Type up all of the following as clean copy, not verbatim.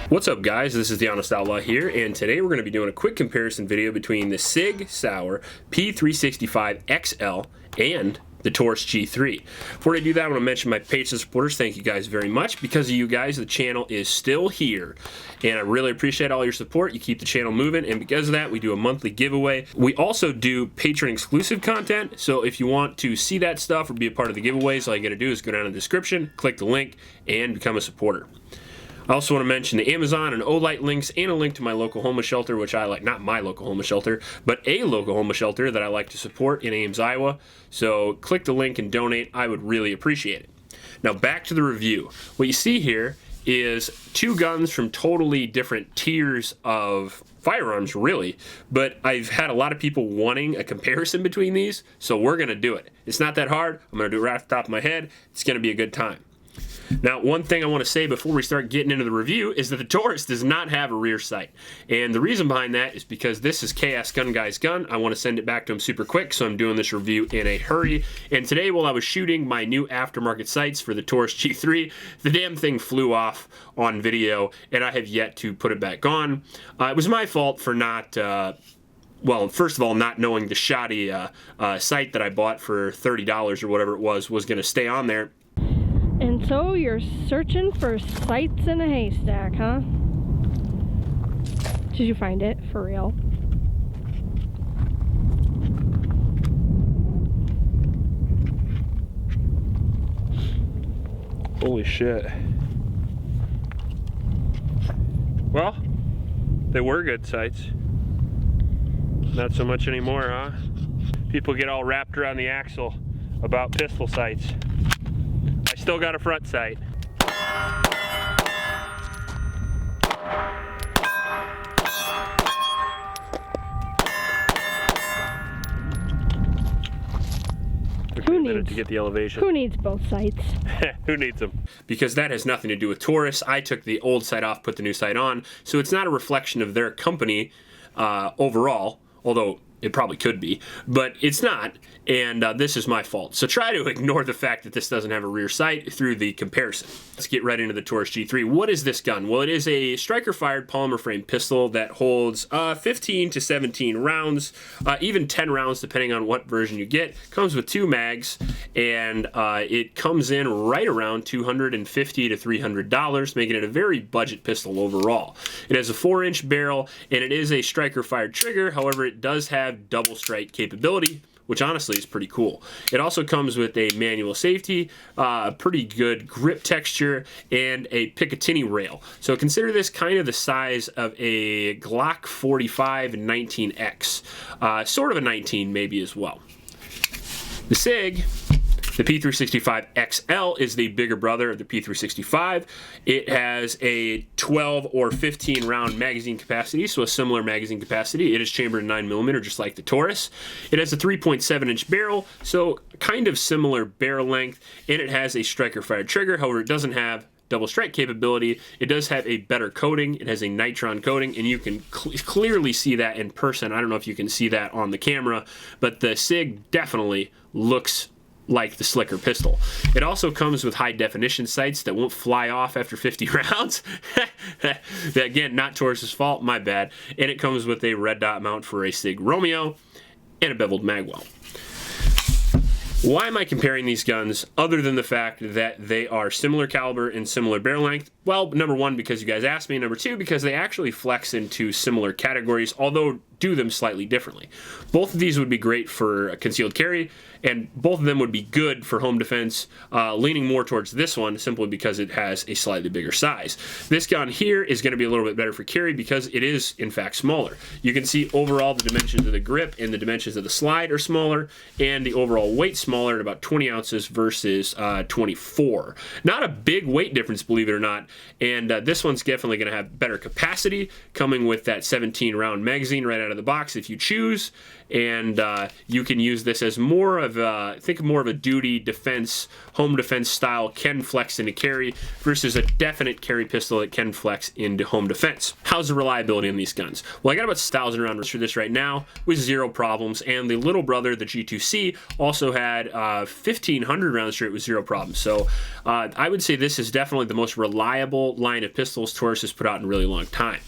What's up guys, this is the Honest Outlaw here, and today we're going to be doing a quick comparison video between the Sig Sauer P365 XL and the Taurus G3. Before I do that, I want to mention my patrons supporters. Thank you guys very much. Because of you guys, the channel is still here, and I really appreciate all your support. You keep the channel moving, and because of that, we do a monthly giveaway. We also do patron exclusive content, so if you want to see that stuff or be a part of the giveaways, all you got to do is go down in the description, click the link, and become a supporter. I also want to mention the Amazon and Olight links and a link to my local homeless shelter, which I like, not my local homeless shelter, but a local homeless shelter that I like to support in Ames, Iowa. So click the link and donate. I would really appreciate it. Now back to the review. What you see here is two guns from totally different tiers of firearms, really, but I've had a lot of people wanting a comparison between these, so we're going to do it. It's not that hard. I'm going to do it right off the top of my head. It's going to be a good time. Now, one thing I want to say before we start getting into the review is that the Taurus does not have a rear sight. And the reason behind that is because this is Chaos Gun Guy's gun. I want to send it back to him super quick, so I'm doing this review in a hurry. And today, while I was shooting my new aftermarket sights for the Taurus G3, the damn thing flew off on video, and I have yet to put it back on. It was my fault for not... well, first of all, not knowing the shoddy sight that I bought for $30 or whatever it was going to stay on there. And so you're searching for sights in a haystack, huh? Did you find it? For real? Holy shit. Well, they were good sights. Not so much anymore, huh? People get all wrapped around the axle about pistol sights. Still got a front sight. To get the elevation. Who needs both sights? Who needs them? Because that has nothing to do with Taurus. I took the old sight off, put the new sight on, so it's not a reflection of their company overall, although it probably could be, but it's not, and this is my fault. So try to ignore the fact that this doesn't have a rear sight through the comparison. Let's get right into the Taurus G3. What is this gun? Well, it is a striker-fired polymer frame pistol that holds 15 to 17 rounds, even 10 rounds depending on what version you get. Comes with 2 mags, and it comes in right around $250 to $300, making it a very budget pistol overall. It has a 4-inch barrel, and it is a striker-fired trigger. However, it does have double strike capability, which honestly is pretty cool. It also comes with a manual safety, pretty good grip texture, and a Picatinny rail. So consider this kind of the size of a Glock 45 19X, sort of a 19 maybe as well. The Sig, the P365 XL, is the bigger brother of the P365. It has a 12 or 15 round magazine capacity, so a similar magazine capacity. It is chambered in 9mm, just like the Taurus. It has a 3.7-inch barrel, so kind of similar barrel length, and it has a striker-fired trigger. However, it doesn't have double strike capability. It does have a better coating. It has a nitron coating, and you can clearly see that in person. I don't know if you can see that on the camera, but the Sig definitely looks like the slicker pistol. It also comes with high definition sights that won't fly off after 50 rounds. Again, not Taurus's fault, my bad. And it comes with a red dot mount for a Sig Romeo and a beveled magwell. Why am I comparing these guns other than the fact that they are similar caliber and similar barrel length? Well, number one, because you guys asked me. Number two, because they actually flex into similar categories, although do them slightly differently. Both of these would be great for concealed carry, and both of them would be good for home defense, leaning more towards this one simply because it has a slightly bigger size. This gun here is going to be a little bit better for carry because it is, in fact, smaller. You can see overall the dimensions of the grip and the dimensions of the slide are smaller, and the overall weight smaller at about 20 ounces versus 24. Not a big weight difference, believe it or not, and this one's definitely going to have better capacity, coming with that 17-round magazine right out of the box if you choose, and you can use this as more of a, think more of a duty defense, home defense style can flex into carry versus a definite carry pistol that can flex into home defense. How's the reliability on these guns? Well, I got about 1,000 rounds for this right now with 0 problems, and the little brother, the G2C, also had 1,500 rounds straight with 0 problems. So I would say this is definitely the most reliable reliable line of pistols Taurus has put out in a really long time.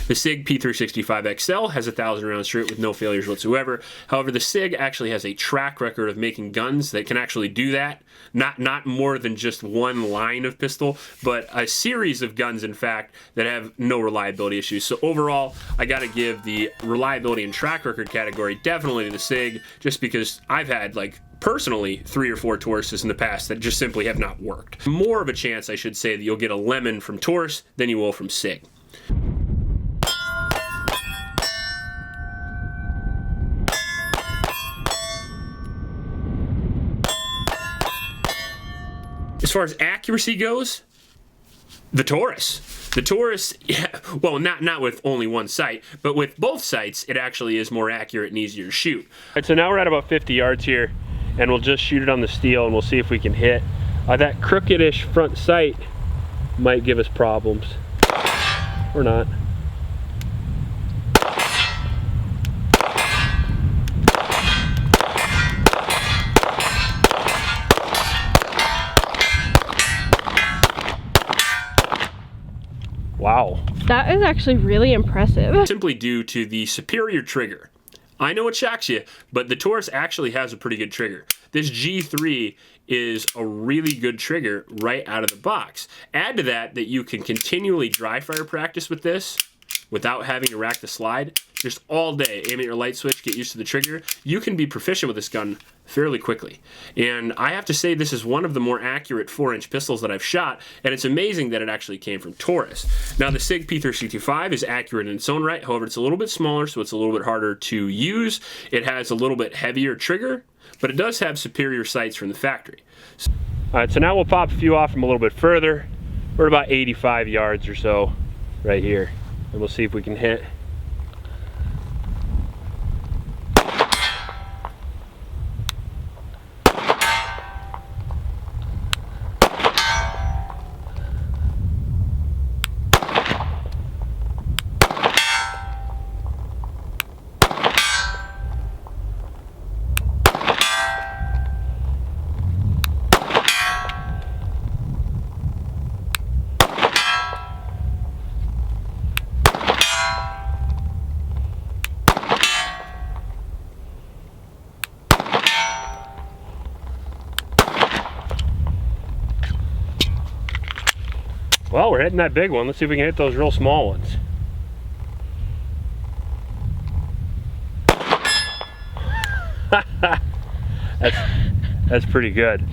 The Sig P365 XL has a 1,000 round straight with no failures whatsoever. However, the Sig actually has a track record of making guns that can actually do that. Not more than just one line of pistol, but a series of guns, in fact, that have no reliability issues. So overall, I got to give the reliability and track record category definitely to the Sig, just because I've had, like, personally 3 or 4 Tauruses in the past that just simply have not worked. More of a chance, I should say, that you'll get a lemon from Taurus than you will from Sig. As far as accuracy goes, the Taurus. The Taurus, yeah, well, not with only one sight, but with both sights, it actually is more accurate and easier to shoot. All right, so now we're at about 50 yards here, and we'll just shoot it on the steel, and we'll see if we can hit. That crookedish front sight might give us problems, or not. Wow. That is actually really impressive. Simply due to the superior trigger. I know it shocks you, but the Taurus actually has a pretty good trigger. This G3 is a really good trigger right out of the box. Add to that you can continually dry fire practice with this without having to rack the slide. Just all day, aim at your light switch, get used to the trigger. You can be proficient with this gun fairly quickly. And I have to say this is one of the more accurate 4-inch pistols that I've shot, and it's amazing that it actually came from Taurus. Now the Sig P365 is accurate in its own right, however it's a little bit smaller, so it's a little bit harder to use. It has a little bit heavier trigger, but it does have superior sights from the factory. All right, so now we'll pop a few off from a little bit further. We're at about 85 yards or so right here, and we'll see if we can hit. Well, we're hitting that big one. Let's see if we can hit those real small ones. That's pretty good.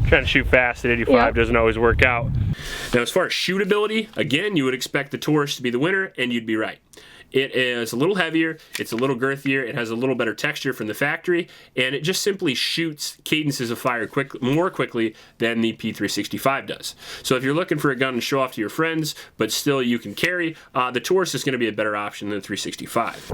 Trying to shoot fast at 85 doesn't always work out. Now as far as shootability, again, you would expect the Taurus to be the winner, and you'd be right. It is a little heavier, it's a little girthier, it has a little better texture from the factory, and it just simply shoots cadences of fire more quickly than the P365 does. So if you're looking for a gun to show off to your friends, but still you can carry, the Taurus is going to be a better option than the 365.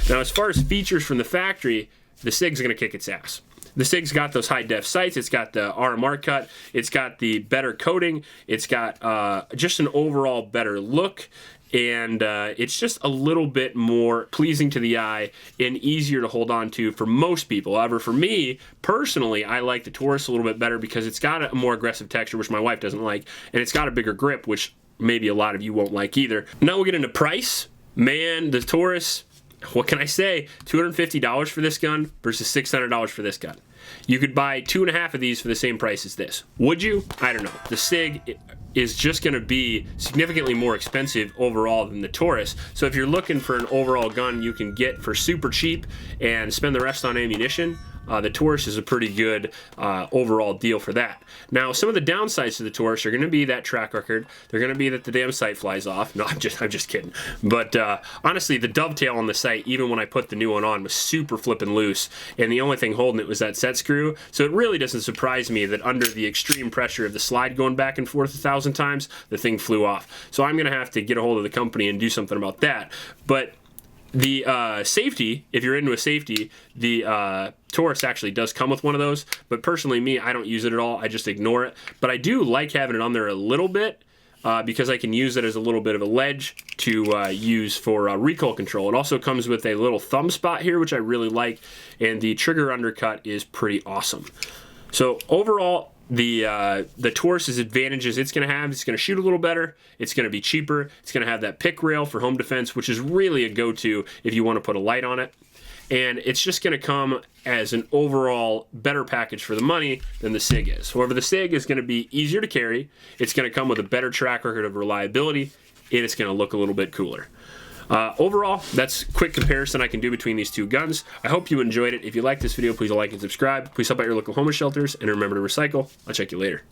Now, as far as features from the factory, the Sig's going to kick its ass. The Sig's got those high-def sights, it's got the RMR cut, it's got the better coating, it's got just an overall better look, and it's just a little bit more pleasing to the eye and easier to hold on to for most people. However, for me, personally, I like the Taurus a little bit better because it's got a more aggressive texture, which my wife doesn't like, and it's got a bigger grip, which maybe a lot of you won't like either. Now we'll get into price. Man, the Taurus, what can I say? $250 for this gun versus $600 for this gun. You could buy 2.5 of these for the same price as this. Would you? I don't know. The Sig is just going to be significantly more expensive overall than the Taurus. So if you're looking for an overall gun you can get for super cheap and spend the rest on ammunition, the Taurus is a pretty good overall deal for that. Now, some of the downsides to the Taurus are going to be that track record. They're going to be that the damn sight flies off. No, I'm just kidding. But honestly, the dovetail on the sight, even when I put the new one on, was super flipping loose, and the only thing holding it was that set screw. So it really doesn't surprise me that under the extreme pressure of the slide going back and forth 1,000 times, the thing flew off. So I'm going to have to get a hold of the company and do something about that. But the safety, if you're into a safety, the Taurus actually does come with one of those, but personally me, I don't use it at all. I just ignore it. But I do like having it on there a little bit because I can use it as a little bit of a ledge to use for recoil control. It also comes with a little thumb spot here, which I really like, and the trigger undercut is pretty awesome. So overall, the Taurus's advantages it's going to shoot a little better, it's going to be cheaper, it's going to have that pick rail for home defense, which is really a go-to if you want to put a light on it, and it's just going to come as an overall better package for the money than the Sig is. However, the Sig is going to be easier to carry, it's going to come with a better track record of reliability, and it's going to look a little bit cooler. Overall, that's a quick comparison I can do between these two guns. I hope you enjoyed it. If you like this video, please like and subscribe. Please help out your local homeless shelters, and remember to recycle. I'll check you later.